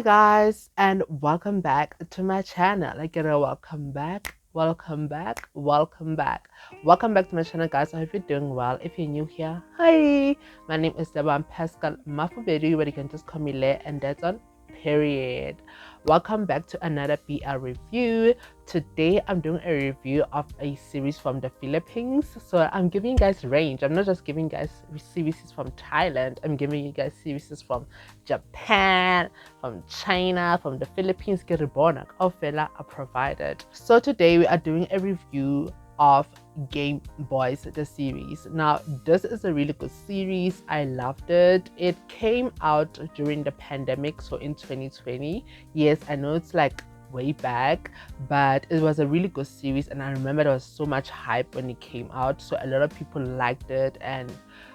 Hi guys, and welcome back to my channel. Welcome back, welcome back, welcome back. Welcome back to my channel, guys. I hope you're doing well. If you're new here, hi. My name is Deban Pascal Mafubedi, but you can just call me Le, and that's on period. Welcome back to another BR review. Today I'm doing a review of a series from the Philippines. So I'm giving you guys range. I'm not just giving you guys series from Thailand. I'm giving you guys series from Japan, from China, from the Philippines. Ofela are provided. So today we are doing a review of Game Boys, the series. Now this is a really good series. I loved it. It came out during the pandemic, so in 2020. Yes, I know it's like way back, but it was a really good series, and I remember there was so much hype when it came out, so a lot of people liked it and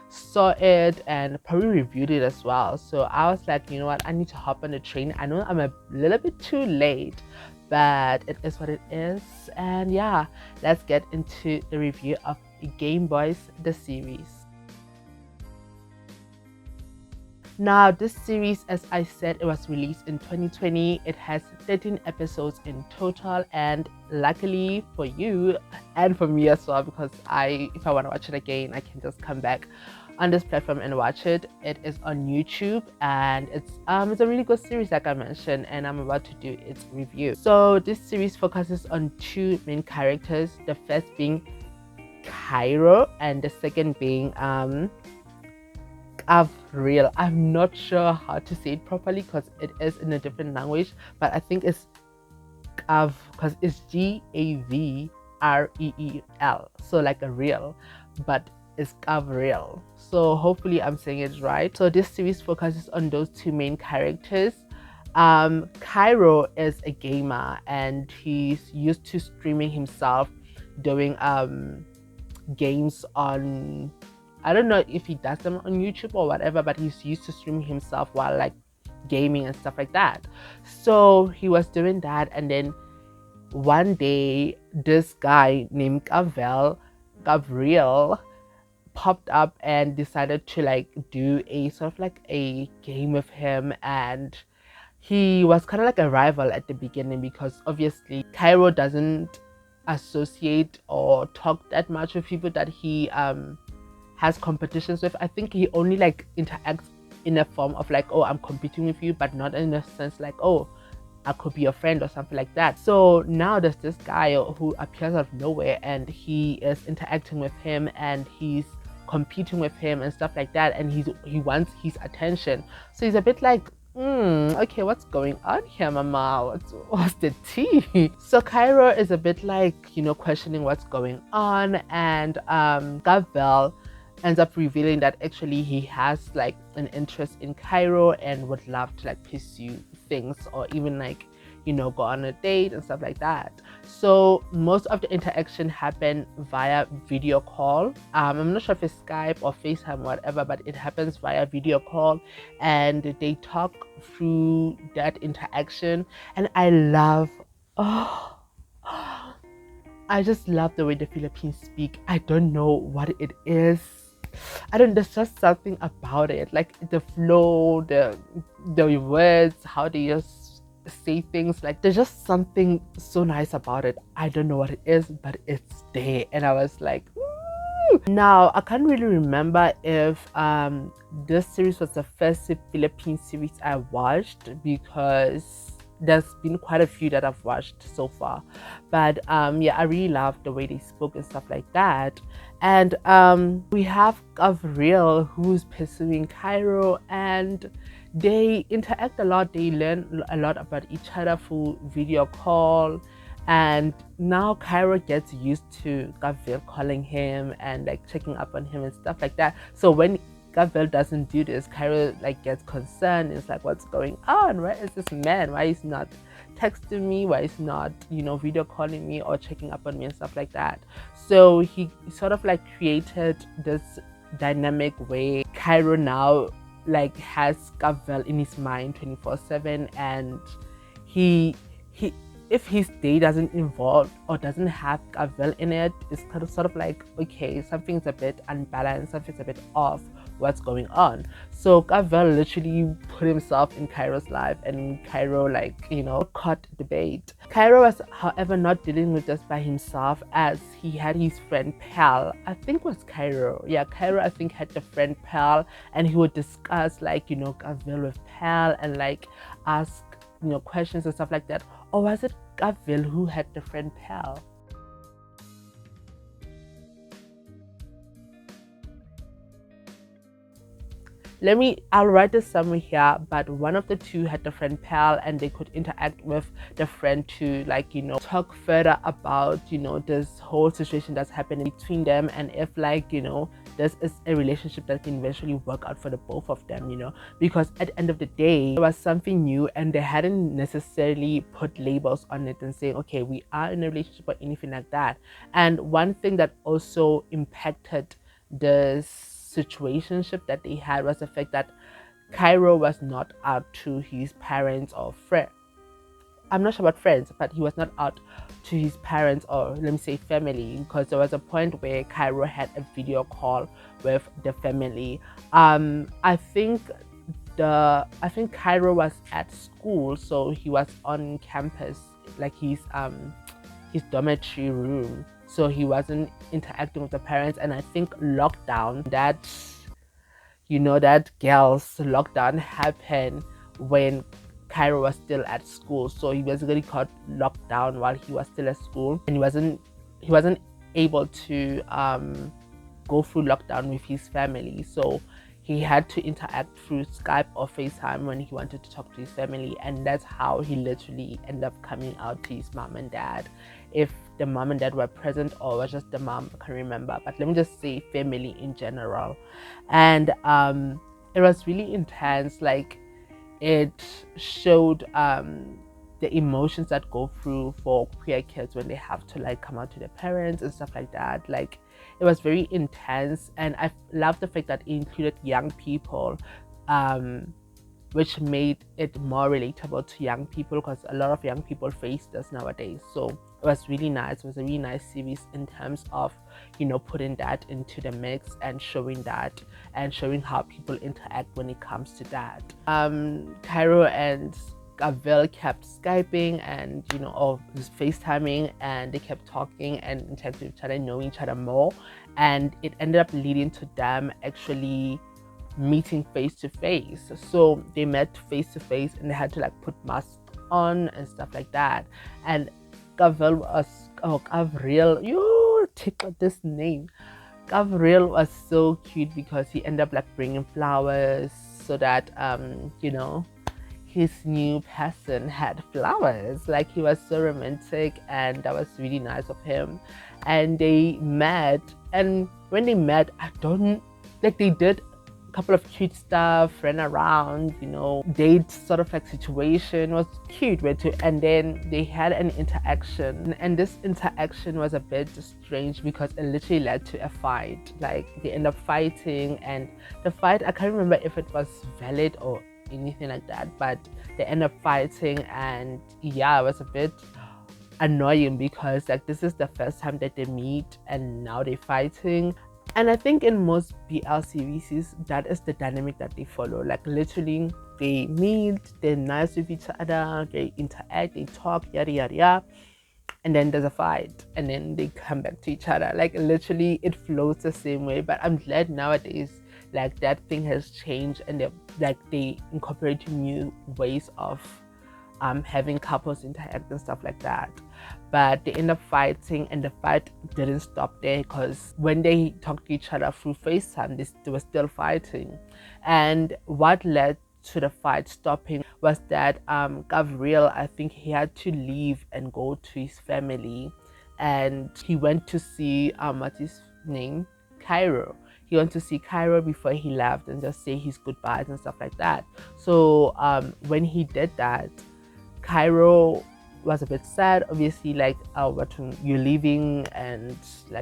saw it and probably reviewed it as well. So I was like, you know what, I need to hop on the train. I know I'm a little bit too late, but it is what it is. And yeah, let's get into the review of Game Boys, the series. Now this series, as I said, it was released in 2020. It has 13 episodes in total, and luckily for you and for me as well, because if I want to watch it again, I can just come back on this platform and watch it. It is on YouTube, and it's a really good series, like I mentioned, and I'm about to do its review. So this series focuses on two main characters, the first being Cairo and the second being Gavril. I'm not sure how to say it properly because it is in a different language, but I think it's Gav, because it's Gavreel, so like a real, but it's Gavril. So hopefully I'm saying it right. So this series focuses on those two main characters. Cairo is a gamer, and he's used to streaming himself doing games on, I don't know if he does them on YouTube or whatever, but he's used to streaming himself while like gaming and stuff like that. So he was doing that, and then one day this guy named Gavril popped up and decided to like do a sort of like a game with him, and he was kind of like a rival at the beginning because obviously Cairo doesn't associate or talk that much with people that he has competitions with. I think he only like interacts in a form of like, oh, I'm competing with you, but not in a sense like, oh, I could be your friend or something like that. So now there's this guy who appears out of nowhere, and he is interacting with him, and he's competing with him and stuff like that, and he wants his attention. So he's a bit like, okay, what's going on here, mama? What's the tea? So Cairo is a bit like, questioning what's going on, and Gavel ends up revealing that actually he has like an interest in Cairo and would love to like pursue things, or even like, go on a date and stuff like that. So most of the interaction happened via video call. I'm not sure if it's Skype or FaceTime, whatever, but it happens via video call, and they talk through that interaction. And I love, I just love the way the Philippines speak. I don't know what it is. There's just something about it, like the flow, the words, how they just say things, like there's just something so nice about it. I don't know what it is, but it's there, and I was like, woo! Now I can't really remember if this series was the first Philippine series I watched, because there's been quite a few that I've watched so far, but yeah, I really loved the way they spoke and stuff like that. And we have Gavril, who's pursuing Cairo, and they interact a lot. They learn a lot about each other through video call, and now Cairo gets used to Gavril calling him and like checking up on him and stuff like that. So when Gavril doesn't do this, Cairo like gets concerned. It's like, what's going on? Where is this man? Why is he not texting me? Why is he not, video calling me or checking up on me and stuff like that? So he sort of like created this dynamic way. Cairo now like has Gavril in his mind 24/7, and he if his day doesn't involve or doesn't have Gavril in it, it's kind of sort of like, okay, something's a bit unbalanced, something's a bit off what's going on. So Gabriel literally put himself in Cairo's life, and Cairo, caught debate. Cairo was, however, not dealing with this by himself, as he had his friend Pal. I think it was Cairo. Yeah, Cairo, I think, had the friend Pal, and he would discuss Gabriel with Pal, and ask questions and stuff like that. Or was it Gabriel who had the friend Pal? I'll write this somewhere here, but one of the two had the friend Pal, and they could interact with the friend to talk further about this whole situation that's happening between them, and if this is a relationship that can eventually work out for the both of them, because at the end of the day, it was something new, and they hadn't necessarily put labels on it and saying, okay, we are in a relationship or anything like that. And one thing that also impacted this situationship that they had was the fact that Cairo was not out to his parents or friends. I'm not sure about friends, but he was not out to his parents, or let me say family, because there was a point where Cairo had a video call with the family. I think Cairo was at school, so he was on campus, like his dormitory room, so he wasn't interacting with the parents. And I think lockdown, that girls lockdown happened when Cairo was still at school, so he basically got locked down while he was still at school, and he wasn't able to go through lockdown with his family, so he had to interact through Skype or FaceTime when he wanted to talk to his family. And that's how he literally ended up coming out to his mom and dad. If the mom and dad were present, or was just the mom, I can't remember, but let me just say family in general. And it was really intense. It showed the emotions that go through for queer kids when they have to come out to their parents and stuff like that. It was very intense, and I love the fact that it included young people, which made it more relatable to young people, because a lot of young people face this nowadays. So it was really nice. It was a really nice series in terms of putting that into the mix and showing that, and showing how people interact when it comes to that. Cairo and Gabriel kept Skyping and or just FaceTiming, and they kept talking and interacting with each other, knowing each other more, and it ended up leading to them actually meeting face to face. So they met face to face, and they had to put masks on and stuff like that. And Gabriel, you tickled this name. Gabriel was so cute because he ended up bringing flowers so that his new person had flowers. He was so romantic, and that was really nice of him. And they met, and when they met, they did a couple of cute stuff, ran around, date sort of situation. It was cute, and then they had an interaction, and this interaction was a bit strange because it literally led to a fight. They end up fighting, and the fight, I can't remember if it was valid or anything like that, but they end up fighting. And yeah, it was a bit annoying because this is the first time that they meet, and now they're fighting. And I think in most BL series, that is the dynamic that they follow. Literally, they meet, they're nice with each other, they interact, they talk, yada yada yada, and then there's a fight, and then they come back to each other. Literally, it flows the same way. But I'm glad nowadays that thing has changed, and they incorporate new ways of having couples interact and stuff like that. But they end up fighting, and the fight didn't stop there, because when they talked to each other through FaceTime, they were still fighting. And what led to the fight stopping was that Gabriel, I think he had to leave and go to his family, and he went to see what's his name, Cairo. He went to see Cairo before he left and just say his goodbyes and stuff like that. So when he did that, Cairo was a bit sad, obviously, you're leaving, and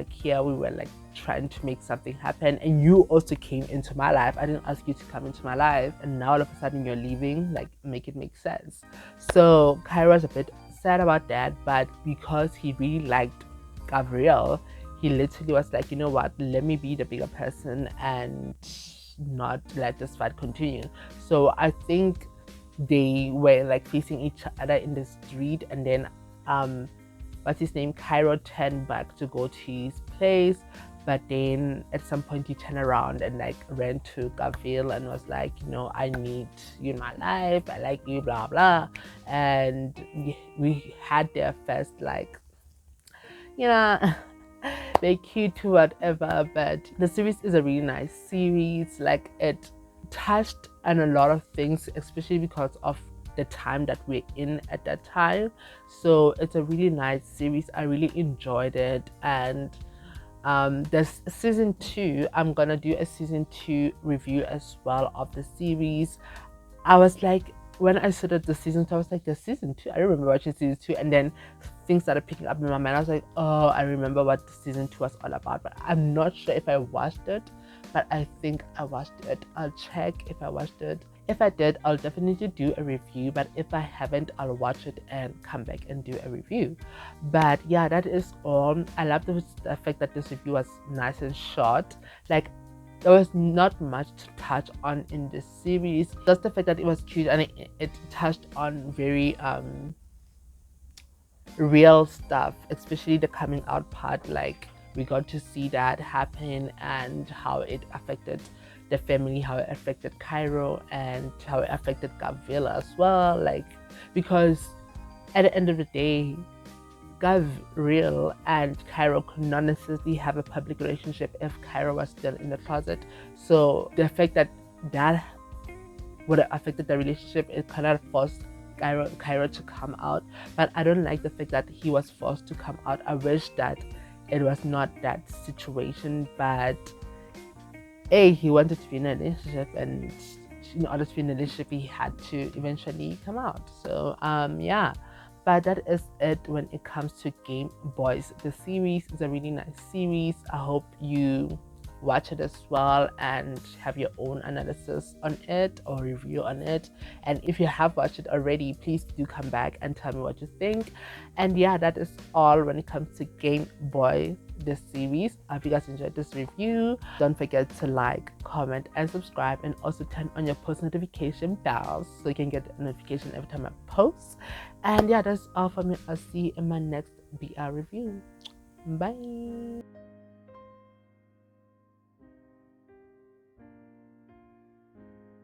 here we were trying to make something happen, and you also came into my life. I didn't ask you to come into my life, and now all of a sudden you're leaving. Make it make sense. So Cairo was a bit sad about that, but because he really liked Gabriel, he literally was you know what, let me be the bigger person and not let this fight continue. So I think they were like facing each other in the street, and then what's his name, Cairo turned back to go to his place, but then at some point he turned around and like ran to Gaville and was like, you know, I need you in my life, I like you, blah blah. And we had their first like, you know, they're cute to whatever. But the series is a really nice series. Like, it touched on a lot of things, especially because of the time that we're in at that time. So it's a really nice series. I really enjoyed it. And there's season 2. I'm gonna do a season 2 review as well of the series. I was like, when I started the season 2, I was like, the season 2, I remember watching season 2, and then things started picking up in my mind. I was like, oh, I remember what the season 2 was all about, but I'm not sure if I watched it, but I think I watched it. I'll check if I watched it. If I did, I'll definitely do a review, but if I haven't, I'll watch it and come back and do a review. But yeah, that is all. I love the fact that this review was nice and short. Like, there was not much to touch on in this series. Just the fact that it was cute, and it touched on very real stuff, especially the coming out part. Like, we got to see that happen and how it affected the family, how it affected Cairo, and how it affected Gaville as well. Like, because at the end of the day, Gavril and Cairo could not necessarily have a public relationship if Cairo was still in the closet. So the fact that that would have affected the relationship, it kind of forced Cairo to come out. But I don't like the fact that he was forced to come out. I wish that it was not that situation, but he wanted to be in a relationship, and in order to be in a relationship he had to eventually come out. So yeah, but that is it when it comes to Game Boys. The series is a really nice series. I hope you watch it as well and have your own analysis on it or review on it. And if you have watched it already, please do come back and tell me what you think. And yeah, that is all when it comes to Game Boy, this series. I hope you guys enjoyed this review. Don't forget to like, comment, and subscribe, and also turn on your post notification bells so you can get a notification every time I post. And yeah, that's all for me. I'll see you in my next BR review. Bye.